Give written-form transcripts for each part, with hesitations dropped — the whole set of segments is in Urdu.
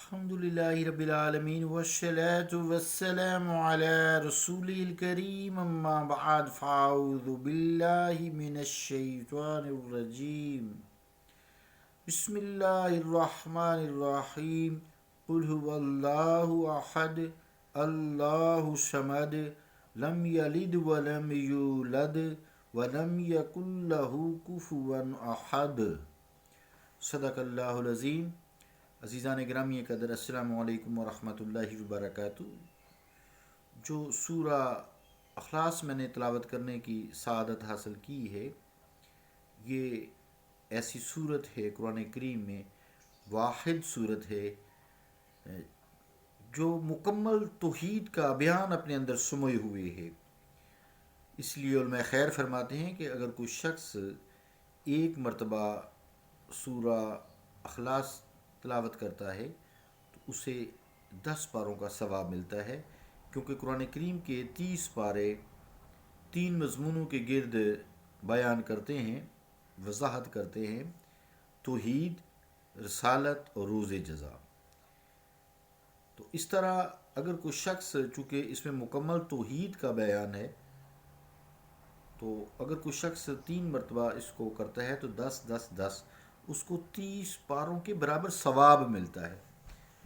الحمدللہ رب العالمین والصلاة والسلام علی رسول الکریم اما بعد فاعوذ باللہ من الشیطان الرجیم بسم اللہ الرحمن الرحیم قل هو اللہ احد اللہ صمد لم یلد ولم یولد ولم یکن لہ کفوا احد صدق اللہ العظیم۔ عزیزان گرامی قدر، السلام علیکم ورحمۃ اللہ وبرکاتہ۔ جو سورہ اخلاص میں نے تلاوت کرنے کی سعادت حاصل کی ہے، یہ ایسی صورت ہے قرآن کریم میں، واحد صورت ہے جو مکمل توحید کا بیان اپنے اندر سموئے ہوئے ہے۔ اس لیے علماء خیر فرماتے ہیں کہ اگر کوئی شخص ایک مرتبہ سورہ اخلاص تلاوت کرتا ہے تو اسے 10 پاروں کا ثواب ملتا ہے، کیونکہ قرآن کریم کے 30 پارے 3 مضمونوں کے گرد بیان کرتے ہیں، وضاحت کرتے ہیں: توحید، رسالت اور روز جزا۔ تو اس طرح اگر کوئی شخص، چونکہ اس میں مکمل توحید کا بیان ہے، تو اگر کوئی شخص 3 مرتبہ اس کو کرتا ہے تو 10 10 10 اس کو 30 پاروں کے برابر ثواب ملتا ہے۔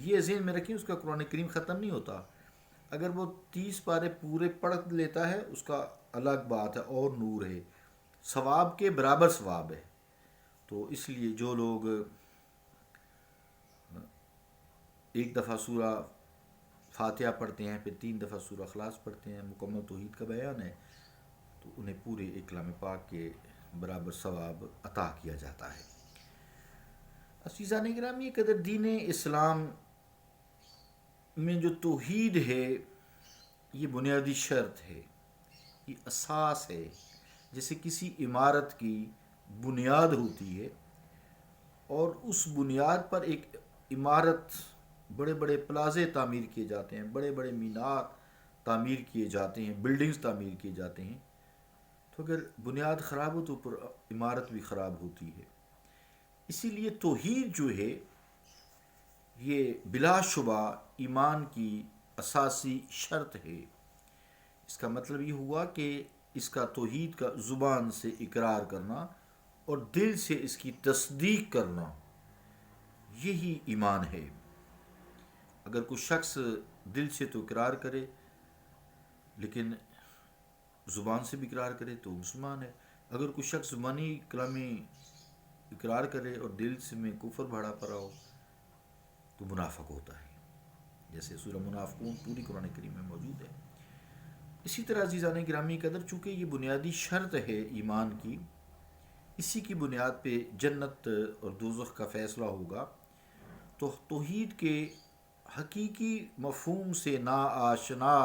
یہ ذہن میں رکھیں، اس کا قرآن کریم ختم نہیں ہوتا۔ اگر وہ 30 پارے پورے پڑھ لیتا ہے اس کا الگ بات ہے، اور نور ہے، ثواب کے برابر ثواب ہے۔ تو اس لیے جو لوگ ایک دفعہ سورہ فاتحہ پڑھتے ہیں، پھر 3 دفعہ سورہ اخلاص پڑھتے ہیں، مکمل توحید کا بیان ہے، تو انہیں پورے ایک کلام پاک کے برابر ثواب عطا کیا جاتا ہے۔ عزیزان گرامی قدر، دین اسلام میں جو توحید ہے یہ بنیادی شرط ہے، یہ اساس ہے۔ جیسے کسی عمارت کی بنیاد ہوتی ہے اور اس بنیاد پر ایک عمارت، بڑے بڑے پلازے تعمیر کیے جاتے ہیں، بڑے بڑے مینار تعمیر کیے جاتے ہیں، بلڈنگز تعمیر کیے جاتے ہیں، تو اگر بنیاد خراب ہو تو اوپر عمارت بھی خراب ہوتی ہے۔ اسی لیے توحید جو ہے یہ بلا شبہ ایمان کی اساسی شرط ہے۔ اس کا مطلب یہ ہوا کہ اس کا توحید کا زبان سے اقرار کرنا اور دل سے اس کی تصدیق کرنا، یہی ایمان ہے۔ اگر کوئی شخص دل سے تو اقرار کرے لیکن زبان سے بھی اقرار کرے تو مسلمان ہے۔ اگر کوئی شخص زبانی کلامی اقرار کرے اور دل سے میں کفر بھرا پڑا ہو تو منافق ہوتا ہے، جیسے سورہ منافقون پوری قرآن کریم میں موجود ہے۔ اسی طرح عزیزان گرامی قدر، چونکہ یہ بنیادی شرط ہے ایمان کی، اسی کی بنیاد پہ جنت اور دوزخ کا فیصلہ ہوگا، تو توحید کے حقیقی مفہوم سے ناآشنا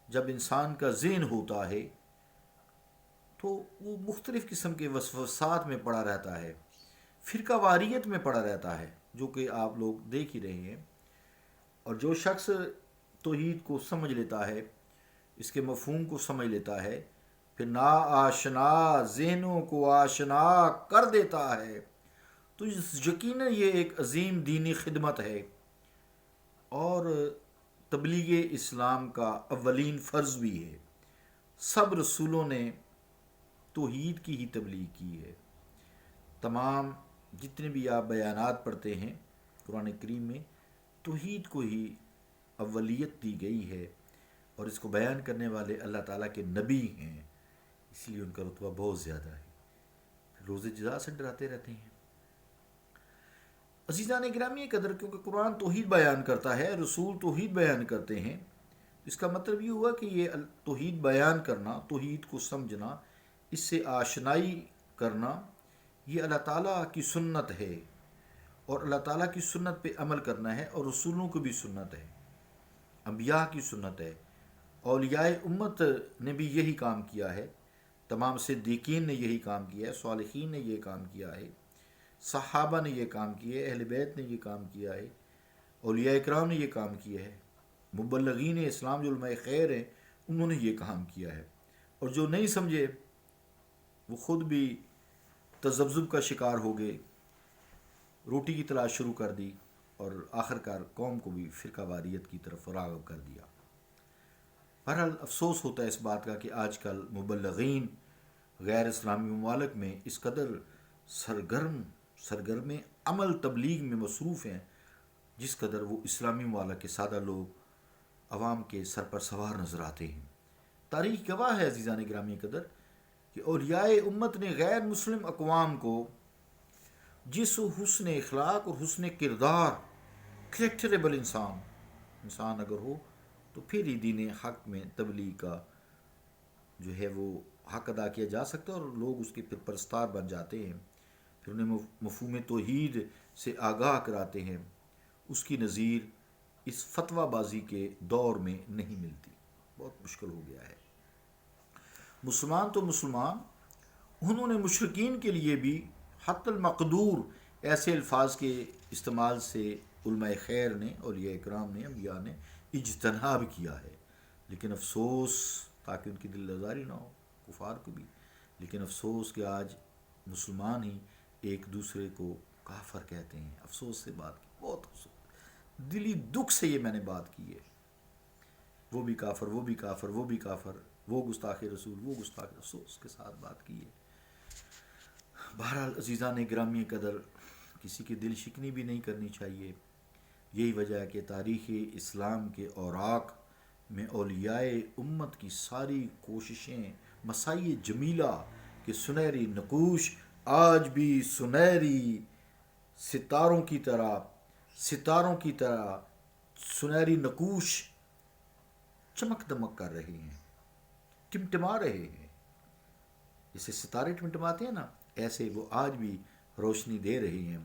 جب انسان کا ذہن ہوتا ہے تو وہ مختلف قسم کے وسوسات میں پڑا رہتا ہے، فرقہ واریت میں پڑا رہتا ہے، جو کہ آپ لوگ دیکھ ہی رہے ہیں۔ اور جو شخص توحید کو سمجھ لیتا ہے، اس کے مفہوم کو سمجھ لیتا ہے، پھر ناآشنا ذہنوں کو آشنا کر دیتا ہے، تو یقیناً یہ ایک عظیم دینی خدمت ہے اور تبلیغ اسلام کا اولین فرض بھی ہے۔ سب رسولوں نے توحید کی ہی تبلیغ کی ہے۔ تمام جتنے بھی آپ بیانات پڑھتے ہیں قرآن کریم میں، توحید کو ہی اولیت دی گئی ہے، اور اس کو بیان کرنے والے اللہ تعالیٰ کے نبی ہیں، اس لیے ان کا رتبہ بہت زیادہ ہے۔ روز جزا سے ڈراتے رہتے ہیں۔ عزیزان گرامی قدر، کیونکہ قرآن توحید بیان کرتا ہے، رسول توحید بیان کرتے ہیں، اس کا مطلب یہ ہوا کہ یہ توحید بیان کرنا، توحید کو سمجھنا، اس سے آشنائی کرنا، یہ اللہ تعالیٰ کی سنت ہے، اور اللہ تعالیٰ کی سنت پہ عمل کرنا ہے، اور رسولوں کو بھی سنت ہے، انبیاء کی سنت ہے، اولیاء امت نے بھی یہی کام کیا ہے، تمام صدیقین نے یہی کام کیا ہے، صالحین نے یہ کام کیا ہے، صحابہ نے یہ کام کیا ہے، اہل بیت نے یہ کام کیا ہے، اولیاء اکرام نے یہ کام کیا ہے، مبلغین اسلام جو علماء خیر ہیں انہوں نے یہ کام کیا ہے، اور جو نہیں سمجھے وہ خود بھی تذبذب کا شکار ہو گئے، روٹی کی تلاش شروع کر دی، اور آخر کار قوم کو بھی فرقہ واریت کی طرف راغب کر دیا۔ بہرحال افسوس ہوتا ہے اس بات کا کہ آج کل مبلغین غیر اسلامی ممالک میں اس قدر سرگرم عمل تبلیغ میں مصروف ہیں جس قدر وہ اسلامی ممالک کے سادہ لوگ عوام کے سر پر سوار نظر آتے ہیں۔ تاریخ گواہ ہے عزیزان گرامی قدر کہ اولیاء امت نے غیر مسلم اقوام کو جس حسن اخلاق اور حسن کردار، کریکٹریبل انسان اگر ہو تو پھر ہی دین حق میں تبلیغ کا جو ہے وہ حق ادا کیا جا سکتا ہے اور لوگ اس کے پھر پرستار بن جاتے ہیں، پھر انہیں مفہوم توحید سے آگاہ کراتے ہیں۔ اس کی نظیر اس فتویٰ بازی کے دور میں نہیں ملتی، بہت مشکل ہو گیا ہے۔ مسلمان تو مسلمان، انہوں نے مشرکین کے لیے بھی حتی المقدور ایسے الفاظ کے استعمال سے علماء خیر نے، اولیاء اکرام نے، انبیاء نے اجتناب کیا ہے، لیکن افسوس، تاکہ ان کی دل آزاری نہ ہو کفار کو بھی، لیکن افسوس کہ آج مسلمان ہی ایک دوسرے کو کافر کہتے ہیں۔ افسوس سے بات کی، بہت افسوس، دلی دکھ سے یہ میں نے بات کی ہے، وہ بھی کافر، وہ بھی کافر، وہ بھی کافر، وہ گستاخ رسول، وہ گستاخ، افسوس کے ساتھ بات کی ہے۔ بہرحال عزیزان گرامی قدر، کسی کی دل شکنی بھی نہیں کرنی چاہیے۔ یہی وجہ ہے کہ تاریخ اسلام کے اوراق میں اولیاء امت کی ساری کوششیں مسائی جمیلہ کے سنہری نقوش آج بھی سنہری ستاروں کی طرح سنہری نقوش چمک دمک کر رہے ہیں، ٹمٹما رہے ہیں، جیسے ستارے ٹمٹماتے ہیں نا، ایسے وہ آج بھی روشنی دے رہے ہیں۔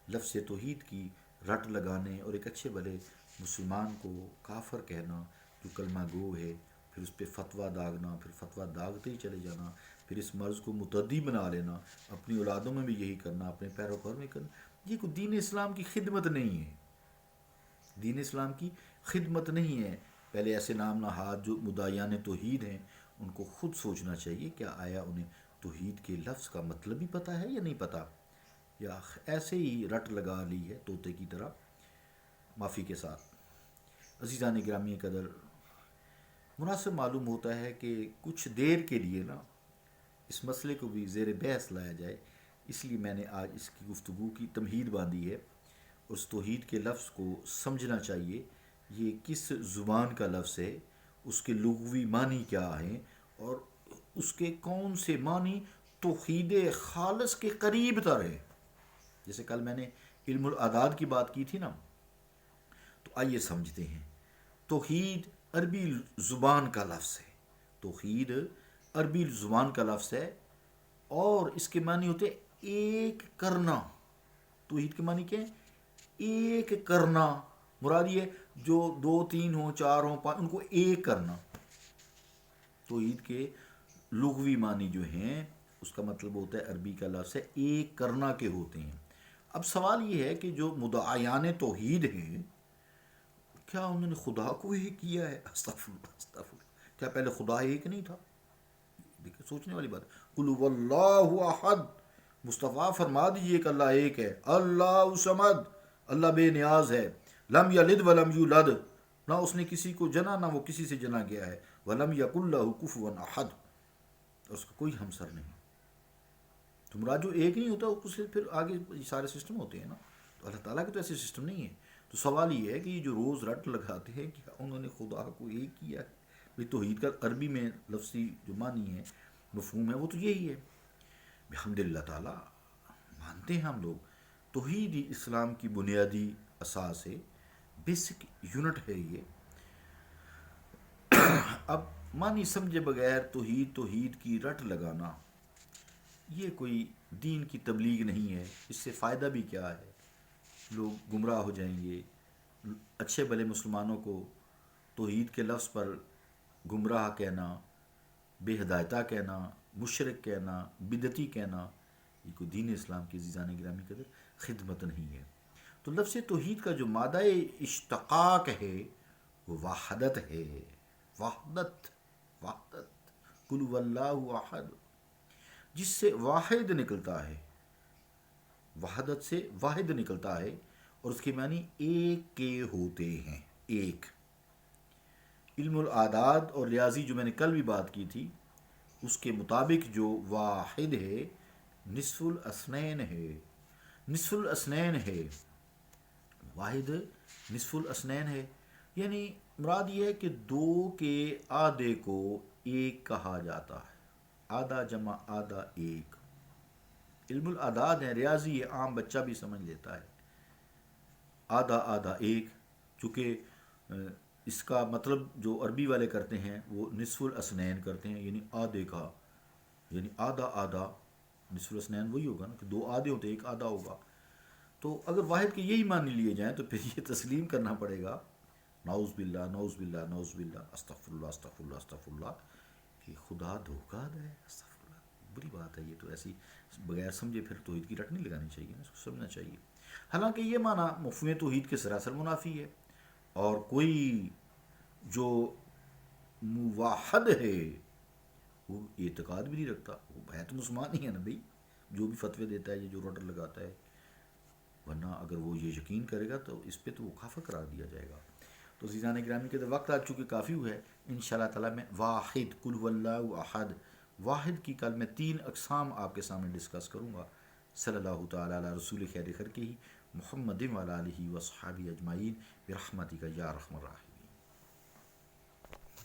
لفظ توحید کی رٹ لگانے اور ایک اچھے بھلے مسلمان کو کافر کہنا جو کلمہ گو ہے، پھر اس پہ فتویٰ داغنا، پھر فتویٰ داغتے ہی چلے جانا، پھر اس مرض کو متعدی بنا لینا، اپنی اولادوں میں بھی یہی کرنا، اپنے پیروکار میں کرنا، یہ کوئی دین اسلام کی خدمت نہیں ہے، دین اسلام کی خدمت نہیں ہے۔ پہلے ایسے نام نہاد جو مدعیان توحید ہیں ان کو خود سوچنا چاہیے، کیا آیا انہیں توحید کے لفظ کا مطلب ہی پتہ ہے یا نہیں پتہ، یا ایسے ہی رٹ لگا لی ہے طوطے کی طرح، معافی کے ساتھ۔ عزیزان گرامی قدر، مناسب معلوم ہوتا ہے کہ کچھ دیر کے لیے نا اس مسئلے کو بھی زیر بحث لایا جائے، اس لیے میں نے آج اس کی گفتگو کی تمہید باندھی ہے۔ اس توحید کے لفظ کو سمجھنا چاہیے، یہ کس زبان کا لفظ ہے، اس کے لغوی معنی کیا ہیں، اور اس کے کون سے معنی توحید خالص کے قریب تر ہے۔ جیسے کل میں نے علم الاعداد کی بات کی تھی نا، تو آئیے سمجھتے ہیں۔ توحید عربی زبان کا لفظ ہے، توحید عربی زبان کا لفظ ہے، اور اس کے معنی ہوتے ایک کرنا۔ توحید کے معنی کیا ہے؟ ایک کرنا، مراد یہ جو 2 3 ہوں، 4 ہوں، 5، ان کو ایک کرنا۔ توحید کے لغوی معنی جو ہیں اس کا مطلب ہوتا ہے، عربی کا لفظ ہے، ایک کرنا کے ہوتے ہیں۔ اب سوال یہ ہے کہ جو مدعیان توحید ہیں، کیا انہوں نے خدا کو ایک کیا ہے؟ استغفر، کیا پہلے خدا ایک نہیں تھا؟ دیکھیں سوچنے والی بات۔ قل هو اللہ احد، مصطفیٰ فرما دیجئے کہ اللہ ایک ہے، اللہ صمد، اللہ بے نیاز ہے، لم یلد ولم یولد، نہ اس نے کسی کو جنا نہ وہ کسی سے جنا گیا ہے، ولم یکن لہ کفوا احد، اور اس کا کوئی ہمسر نہیں۔ تو مراد جو ایک نہیں ہوتا اس سے پھر آگے سارے سسٹم ہوتے ہیں نا، تو اللہ تعالیٰ کے تو ایسے سسٹم نہیں ہے۔ تو سوال یہ ہے کہ یہ جو روز رٹ لگاتے ہیں کہ انہوں نے خدا کو ایک کیا ہے، بھئی توحید کا عربی میں لفظی جو معنی ہے، مفہوم ہے، وہ تو یہی ہے۔ بحمد اللہ تعالیٰ مانتے ہیں ہم لوگ، توحید ہی اسلام کی بنیادی اساس ہے، بیسک یونٹ ہے یہ۔ اب معنی سمجھے بغیر توحید کی رٹ لگانا، یہ کوئی دین کی تبلیغ نہیں ہے۔ اس سے فائدہ بھی کیا ہے؟ لوگ گمراہ ہو جائیں گے۔ اچھے بھلے مسلمانوں کو توحید کے لفظ پر گمراہ کہنا، بے ہدایتہ کہنا، مشرک کہنا، بدعتی کہنا، یہ کوئی دین اسلام کی عزیزان گرامی قدر خدمت نہیں ہے۔ تو لفظ توحید کا جو مادہ اشتقاق ہے وہ وحدت ہے، وحدت، قل هو اللہ احد، جس سے واحد نکلتا ہے، وحدت سے واحد نکلتا ہے، اور اس کے معنی ایک کے ہوتے ہیں، ایک۔ علم العادات اور ریاضی جو میں نے کل بھی بات کی تھی، اس کے مطابق جو واحد ہے نصف الاسنین ہے، نصف الاسنین ہے، واحد نصف الاسنین ہے، یعنی مراد یہ ہے کہ دو کے آدھے کو ایک کہا جاتا ہے، آدھا جمع آدھا ایک۔ علم العداد ہے، ریاضی ہے، عام بچہ بھی سمجھ لیتا ہے، آدھا آدھا ایک، چونکہ اس کا مطلب جو عربی والے کرتے ہیں وہ نصف الاسنین کرتے ہیں، یعنی آدھے کا، یعنی آدھا آدھا، نصف الاسنین وہی ہوگا نا کہ دو آدھے ہوتے ایک آدھا ہوگا۔ تو اگر واحد کے یہی معنی لیے جائیں تو پھر یہ تسلیم کرنا پڑے گا، نعوذ باللہ نعوذ باللہ نعوذ باللہ، استغفر اللہ استغفر اللہ استغفر اللہ، کہ خدا دھوکہ دے، استغفر اللہ، بری بات ہے یہ تو، ایسی بغیر سمجھے پھر توحید کی رٹ نہیں لگانی چاہیے، اس کو سمجھنا چاہیے۔ حالانکہ یہ معنی مفہوم توحید کے سراسر منافی ہے، اور کوئی جو موحد ہے وہ اعتقاد بھی نہیں رکھتا، وہ ہے تو مسلمان ہی ہے نا بھائی، جو بھی فتوے دیتا ہے یہ جو روڈر لگاتا ہے، ورنہ اگر وہ یہ یقین کرے گا تو اس پہ تو وہ کافر قرار دیا جائے گا۔ تو عزیزان گرامی کے وقت آ چکے کافی ہوا ہے، انشاءاللہ تعالیٰ میں واحد، قل هو اللہ احد، واحد کی کل میں 3 اقسام آپ کے سامنے ڈسکس کروں گا۔ صلی اللہ تعالیٰ علی رسول خیر خلقہ محمد وعلی آلہ وصحبہ اجمعین برحمتک یا ارحم الراحمین۔